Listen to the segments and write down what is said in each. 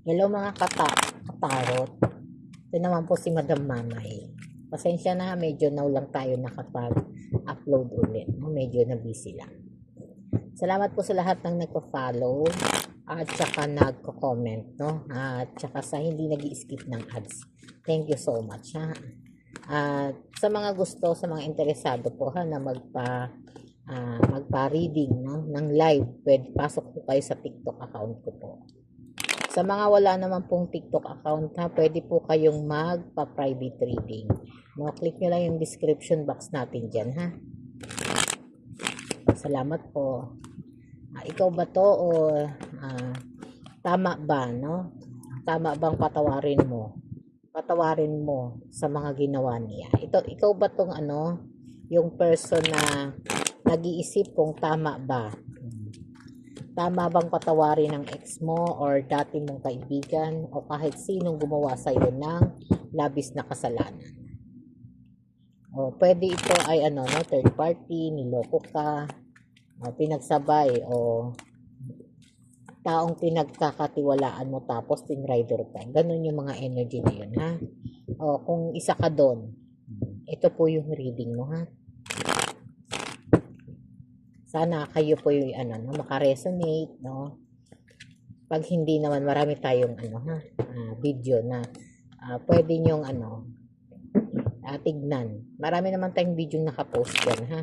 Hello mga katarot. Ito naman po si Madam Mamay. Pasensya na, medyo now lang tayo nakapag-upload ulit. Medyo na busy lang. Salamat po sa lahat ng nagpa-follow at saka nagko-comment, no? At saka sa hindi nag-skip ng ads. Thank you so much, ha? At sa mga gusto, sa mga interesado po ha na magpa-reading, no, ng live, pwede pasok po kayo sa TikTok account ko po. Sa mga wala naman pong TikTok account ha, pwede po kayong magpa-private reading. No, click nyo lang yung description box natin dyan ha. Salamat po. Ikaw ba to o tama ba, no? Tama bang patawarin mo? Patawarin mo sa mga ginawa niya. Ikaw ba tong yung person na nag-iisip kung tama ba? Tama bang patawarin ng ex mo or dati mong kaibigan o kahit sinong gumawa sa iyo ng labis na kasalanan? O pwede ito ay third party, niloko ka, pinagsabay o taong pinagkakatiwalaan mo tapos tinrider ka. Ganun yung mga energy na yun, ha? O kung isa ka doon, ito po yung reading mo, ha? Sana kayo po yung makaresonate, no? Pag hindi naman, marami tayong video na pwede nyong tignan. Marami naman tayong video nakapost dyan, ha?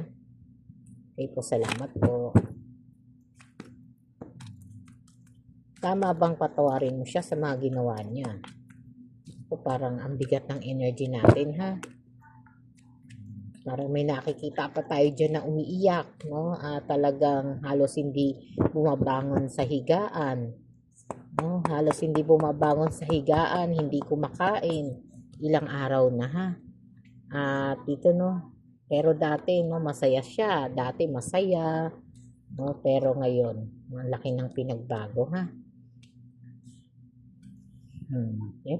Okay po, salamat po. Tama bang patawarin mo siya sa mga ginawa niya? O parang ang bigat ng energy natin, ha? Parang may nakikita pa tayo dyan na umiiyak, no? Talagang halos hindi bumabangon sa higaan. No? Halos hindi bumabangon sa higaan, hindi kumakain. Ilang araw na, ha? At dito, no? Pero dati, no, masaya siya. Dati masaya. No? Pero ngayon, malaki ng pinagbago, ha?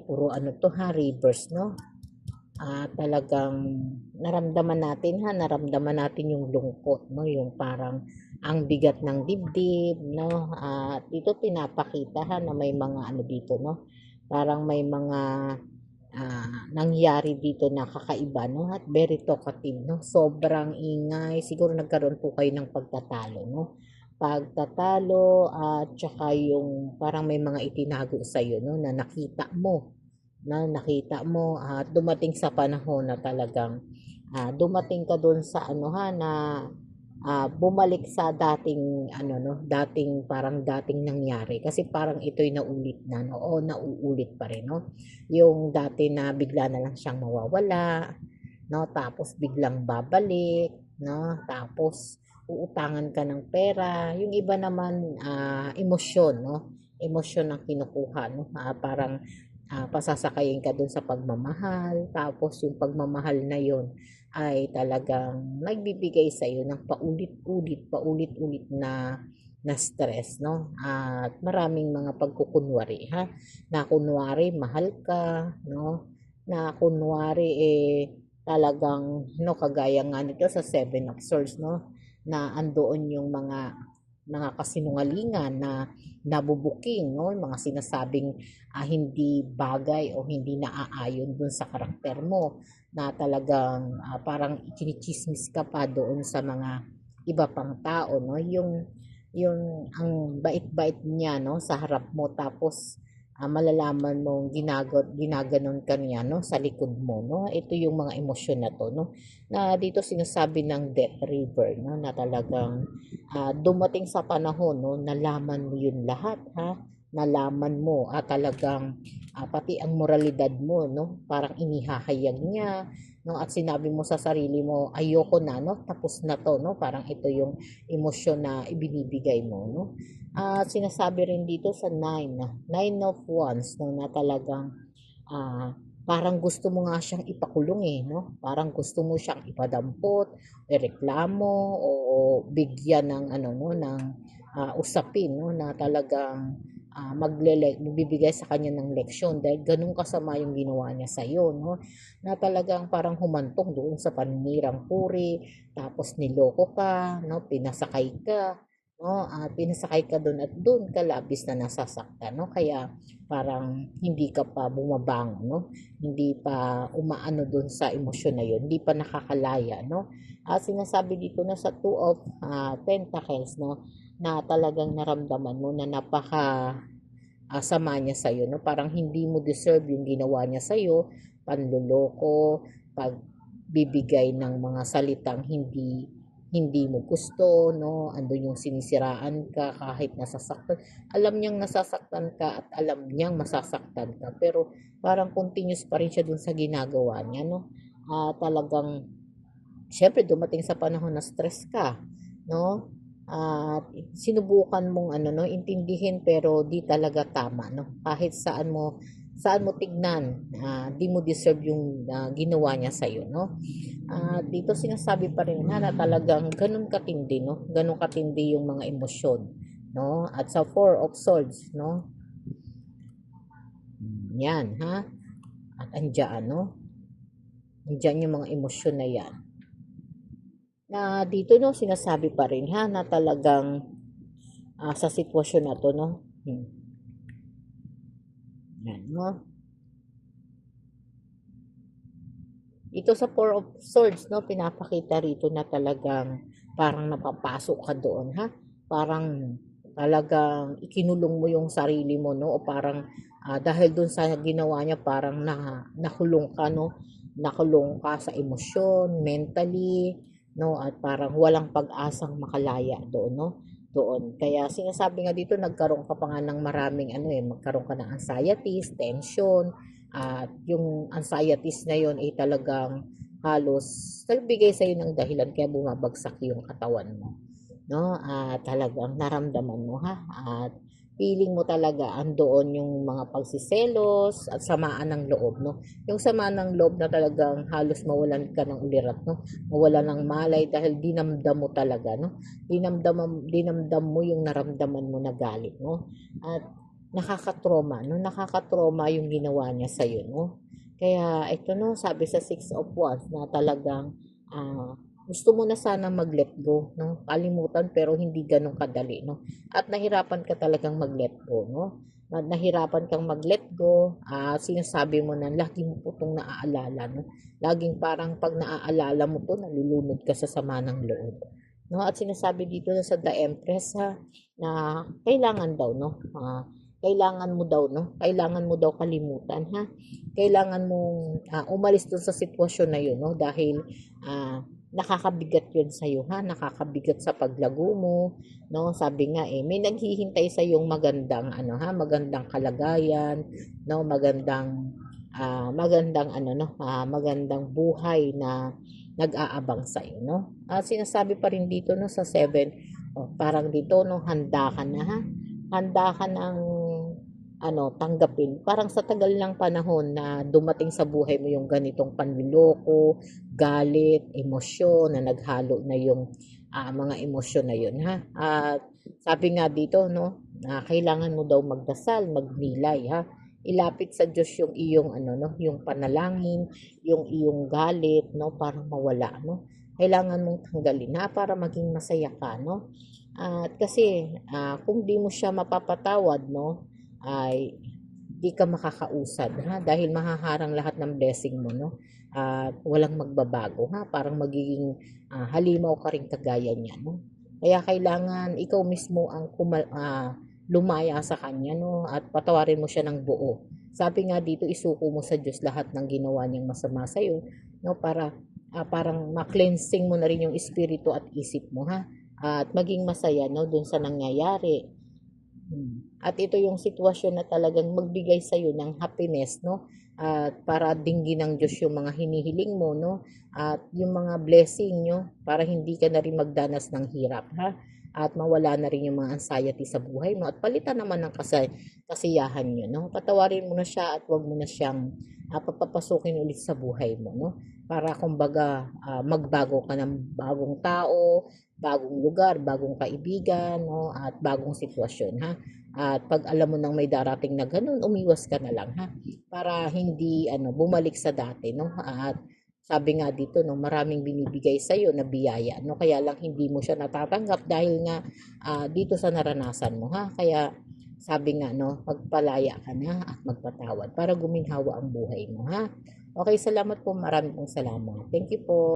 Puro to, ha? Reverse, no? Talagang naramdaman natin yung lungkot, no, yung parang ang bigat ng dibdib, no, at dito pinapakita na may mga dito, no, parang may mga nangyari dito na kakaiba, no, at very talkative, no, sobrang ingay, siguro nagkaroon po kayo ng pagtatalo, no, at saka yung parang may mga itinago sa iyo, no, na nakita mo at dumating sa panahon na talagang dumating ka doon sa na bumalik sa dating dating parang dating nangyari kasi parang ito'y naulit na, no, o nauulit pa rin, no, yung dati na bigla na lang siyang mawawala, no, tapos biglang babalik, no, tapos uutangan ka ng pera, yung iba naman emosyon, no, emosyon ang kinukuha, no, parang pasasakayin ka dun sa pagmamahal, tapos yung pagmamahal na yon ay talagang nagbibigay sa iyo ng paulit-ulit na stress, no? At maraming mga pagkukunwari, ha? Na kunwari mahal ka, no? Na kunwari talagang no kagaya nga nito sa Seven of Swords, no? Na andoon yung mga kasinungalingan na nabubuking, no, mga sinasabing hindi bagay o hindi naaayon dun sa karakter mo na talagang parang chinichismis ka pa doon sa mga iba pang tao, no, yung ang bait-bait niya, no, sa harap mo tapos malalaman mong ginaganon ka niya, no, sa likod mo, no. Ito yung mga emosyon na to, no, na dito sinasabi ng Death River, no, na talagang dumating sa panahon, no, nalaman mo yun lahat, ha, nalaman mo talagang pati ang moralidad mo, no, parang inihahayag niya, no, at sinabi mo sa sarili mo ayoko na, no, tapos na to, no, parang ito yung emosyon na ibinibigay mo, no. Sinasabi rin dito sa nine of wands, no, na talagang parang gusto mo nga siyang ipakulong, no? Parang gusto mo siyang ipadampot, ireklamo o bigyan ng no, ng usapin, no, na talagang magbibigay sa kanya ng leksyon dahil ganun kasama yung ginawa niya sa iyo, no? Na talagang parang humantong doon sa paninirang puri, tapos niloko ka, no, pinasakay ka, no? Pinasakay ka dun at dun ka labis na nasasaktan, no? Kaya parang hindi ka pa bumabangon, no? Hindi pa umaano dun sa emosyon na yun, hindi pa nakakalaya, no? Sinasabi dito na sa Two of Pentacles, no? Na talagang naramdaman mo na napaka sama niya sa'yo, no? Parang hindi mo deserve yung ginawa niya sa'yo, panloloko, pagbibigay ng mga salitang hindi hindi mo gusto, no? Andun yung sinisiraan ka kahit nasasaktan. Alam niyang nasasaktan ka at alam niyang masasaktan ka. Pero parang continuous pa rin siya dun sa ginagawa niya, no? Talagang syempre dumating sa panahon na stress ka, no? At sinubukan mong ano no, intindihin pero di talaga tama, no? Kahit saan mo tignan, di mo deserve yung ginawa niya sa iyo, no? Dito sinasabi pa rin na talagang ganun katindi, no? Ganun katindi yung mga emosyon, no? At sa Four of Swords, no? Yan, ha? At andiyan, no? Andiyan yung mga emosyon na yan. Na dito no sinasabi pa rin ha na talagang sa sitwasyon na to no. Yan no. Ito sa Four of Swords no pinapakita rito na talagang parang napapasok ka doon ha. Parang talagang ikinulong mo yung sarili mo no o parang dahil doon sa ginawa niya parang nakulong ka no. Nakulong ka sa emosyon, mentally, no? At parang walang pag-asang makalaya doon, no? Doon. Kaya sinasabi nga dito, nagkaroon ka pa nga ng maraming ano eh, magkaroon ka ng anxieties, tension, at yung anxieties na yon ay talagang halos nagbigay sa'yo ng dahilan kaya bumabagsak yung katawan mo, no? Talagang naramdaman mo ha, at feeling mo talaga andoon yung mga pagsiselos at samaan ng loob, no? Yung sama ng loob na talagang halos mawalan ka ng ulirat, no? Mawalan ng malay dahil dinamdam mo talaga, no? Dinamdam mo yung naramdaman mo na galit, no? At nakakatroma, no? Nakakatroma yung ginawa niya sa iyo, no? Kaya ito no, sabi sa Six of Wands na talagang ah, gusto mo na sana mag-let go, no? Kalimutan pero hindi ganun kadali, no? At nahirapan ka talagang mag-let go, no? Nahirapan kang mag-let go, sinasabi mo na lagi mo po itong naaalala, no? Laging parang pag naaalala mo to, nalulunod ka sa sama ng loob. No? At sinasabi dito sa The Empress ha, na kailangan daw, no? Kailangan mo daw, no? Kailangan mo daw kalimutan, ha? Kailangan mong umalis dun sa sitwasyon na yun, no? Dahil nakakabigat yun sa'yo ha, nakakabigat sa paglago mo, no? Sabi nga eh, may naghihintay sa yung magandang ano ha, magandang kalagayan, no? Magandang ano no, magandang buhay na nag-aabang sa iyo, no? Sinasabi pa rin dito no sa 7, parang dito no, handa ka na ha. Handa ka ng tanggapin. Parang sa tagal ng panahon na dumating sa buhay mo yung ganitong panluloko, galit, emosyon na naghalo na yung mga emosyon na yun ha. At sabi nga dito no, kailangan mo daw magdasal, magnilay ha. Ilapit sa Diyos yung iyong yung panalangin, yung iyong galit no para mawala no. Kailangan mong tanggalin ha para maging masaya ka no. At kasi kung di mo siya mapapatawad no, ay di ka makakausad ha dahil mahaharang lahat ng blessing mo no at walang magbabago ha parang magiging halimaw ka rin kagaya niya no kaya kailangan ikaw mismo ang lumaya sa kanya no at patawarin mo siya ng buo. Sabi nga dito isuko mo sa Diyos lahat ng ginawa niyang masama sa iyo no para parang ma-cleansing mo na rin yung espiritu at isip mo ha at maging masaya no dun sa nangyayari. At ito yung sitwasyon na talagang magbigay sa iyo ng happiness, no? At para dinggin ng Diyos yung mga hinihiling mo, no? At yung mga blessing nyo para hindi ka na rin magdanas ng hirap, ha? At mawala na rin yung mga anxiety sa buhay mo at palitan naman ng kasiyahan nyo, no? Patawarin mo na siya at wag mo na siyang papapasukin ulit sa buhay mo, no? Para kumbaga magbago ka ng bagong tao, bagong lugar, bagong kaibigan, no? At bagong sitwasyon, ha? At pag alam mo nang may darating na ganun, umiwas ka na lang, ha? Para hindi bumalik sa dati, no? At sabi nga dito, no, maraming binibigay sa iyo na biyaya, no, kaya lang hindi mo siya natatanggap dahil nga dito sa naranasan mo, ha. Kaya sabi nga, no, magpalaya ka na at magpatawad para guminhawa ang buhay mo, ha. Okay, salamat po, marami pong salamat. Thank you po.